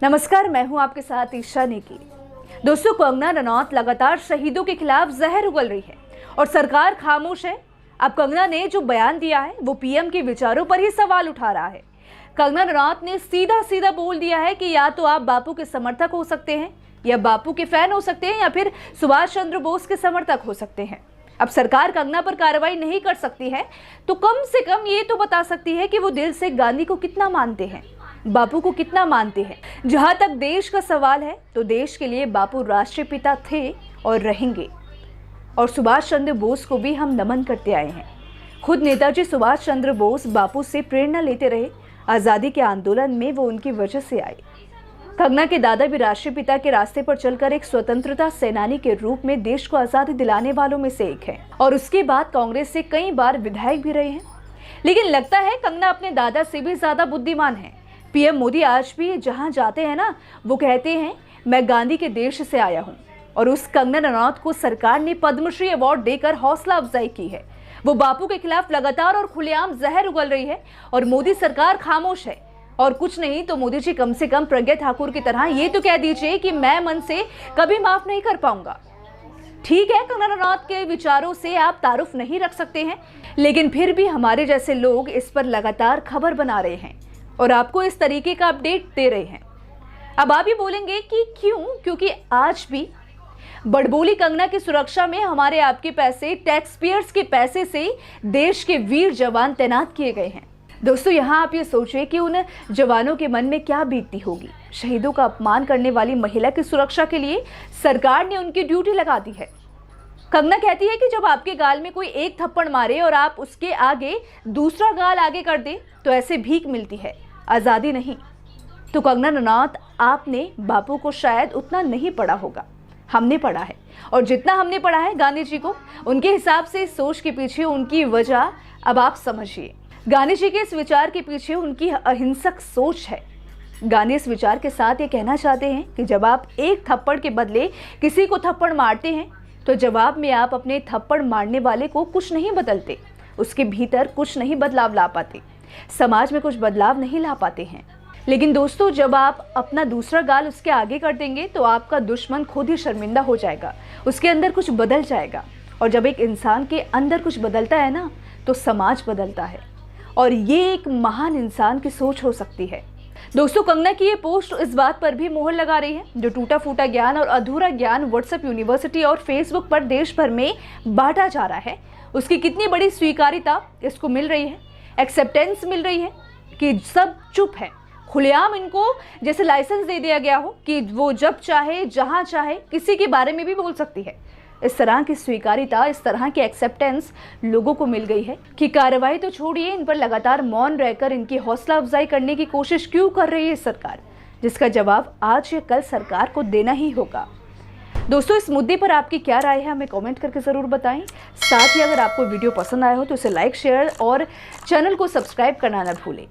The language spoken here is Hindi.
नमस्कार, मैं हूं आपके साथ ईशा नेकी। दोस्तों, कंगना रनौत लगातार शहीदों के खिलाफ जहर उगल रही है और सरकार खामोश है। अब कंगना ने जो बयान दिया है वो पीएम के विचारों पर ही सवाल उठा रहा है। कंगना रनौत ने सीधा सीधा बोल दिया है कि या तो आप बापू के समर्थक हो सकते हैं, या बापू के फैन हो सकते हैं, या फिर सुभाष चंद्र बोस के समर्थक हो सकते हैं। अब सरकार कंगना पर कार्रवाई नहीं कर सकती है तो कम से कम ये तो बता सकती है कि वो दिल से गांधी को कितना मानते हैं, बापू को कितना मानते हैं। जहां तक देश का सवाल है तो देश के लिए बापू राष्ट्रीय पिता थे और रहेंगे, और सुभाष चंद्र बोस को भी हम नमन करते आए हैं। खुद नेताजी सुभाष चंद्र बोस बापू से प्रेरणा लेते रहे। आज़ादी के आंदोलन में वो उनकी वजह से आए। कंगना के दादा भी राष्ट्रीय पिता के रास्ते पर चलकर एक स्वतंत्रता सेनानी के रूप में देश को आज़ादी दिलाने वालों में से एक है, और उसके बाद कांग्रेस से कई बार विधायक भी रहे हैं। लेकिन लगता है कंगना अपने दादा से भी ज्यादा बुद्धिमान है। पीएम मोदी आज भी जहां जाते हैं ना, वो कहते हैं मैं गांधी के देश से आया हूं, और उस कंगना रनौत को सरकार ने पद्मश्री अवार्ड देकर हौसला अफजाई की है। वो बापू के खिलाफ लगातार और खुलेआम जहर उगल रही है और मोदी सरकार खामोश है। और कुछ नहीं तो मोदी जी कम से कम प्रज्ञा ठाकुर की तरह ये तो कह दीजिए कि मैं मन से कभी माफ नहीं कर पाऊंगा। ठीक है, कंगना रनौत के विचारों से आप तारुफ नहीं रख सकते हैं, लेकिन फिर भी हमारे जैसे लोग इस पर लगातार खबर बना रहे हैं और आपको इस तरीके का अपडेट दे रहे हैं। अब आप ही बोलेंगे कि क्यों? क्योंकि आज भी बड़बोली कंगना की सुरक्षा में हमारे आपके पैसे, टैक्स पेयर्स के पैसे से देश के वीर जवान तैनात किए गए हैं। दोस्तों, यहाँ आप ये सोचिए कि उन जवानों के मन में क्या बीतती होगी। शहीदों का अपमान करने वाली महिला की सुरक्षा के लिए सरकार ने उनकी ड्यूटी लगा दी है। कंगना कहती है कि जब आपके गाल में कोई एक थप्पड़ मारे और आप उसके आगे दूसरा गाल आगे कर दे तो ऐसे भीख मिलती है, आज़ादी नहीं। तो कंगना रनौत, आपने बापू को शायद उतना नहीं पढ़ा होगा, हमने पढ़ा है, और जितना हमने पढ़ा है गांधी जी को, उनके हिसाब से इस सोच के पीछे उनकी वजह अब आप समझिए। गांधी जी के इस विचार के पीछे उनकी अहिंसक सोच है। गांधी इस विचार के साथ ये कहना चाहते हैं कि जब आप एक थप्पड़ के बदले किसी को थप्पड़ मारते हैं तो जवाब में आप अपने थप्पड़ मारने वाले को कुछ नहीं बदलते, उसके भीतर कुछ नहीं बदलाव ला पाते, समाज में कुछ बदलाव नहीं ला पाते हैं। लेकिन दोस्तों, जब आप अपना दूसरा गाल उसके आगे कर देंगे तो आपका दुश्मन खुद ही शर्मिंदा हो जाएगा, उसके अंदर कुछ बदल जाएगा। और जब एक इंसान के अंदर कुछ बदलता है ना, तो समाज बदलता है, और ये एक महान इंसान की सोच हो सकती है। दोस्तों, कंगना की ये पोस्ट इस बात पर भी मोहर लगा रही है, जो टूटा फूटा ज्ञान और अधूरा ज्ञान व्हाट्सएप यूनिवर्सिटी और फेसबुक पर देश भर में बांटा जा रहा है, उसकी कितनी बड़ी स्वीकारिता इसको मिल रही है, एक्सेप्टेंस मिल रही है कि सब चुप है। खुलेआम इनको जैसे लाइसेंस दे दिया गया हो कि वो जब चाहे, जहां चाहे, किसी के बारे में भी बोल सकती है। इस तरह की स्वीकारिता, इस तरह की एक्सेप्टेंस लोगों को मिल गई है कि कार्रवाई तो छोड़िए, इन पर लगातार मौन रहकर इनकी हौसला अफजाई करने की कोशिश क्यों कर रही है सरकार, जिसका जवाब आज या कल सरकार को देना ही होगा। दोस्तों, इस मुद्दे पर आपकी क्या राय है, हमें कमेंट करके ज़रूर बताएं। साथ ही अगर आपको वीडियो पसंद आया हो तो इसे लाइक, शेयर और चैनल को सब्सक्राइब करना न भूलें।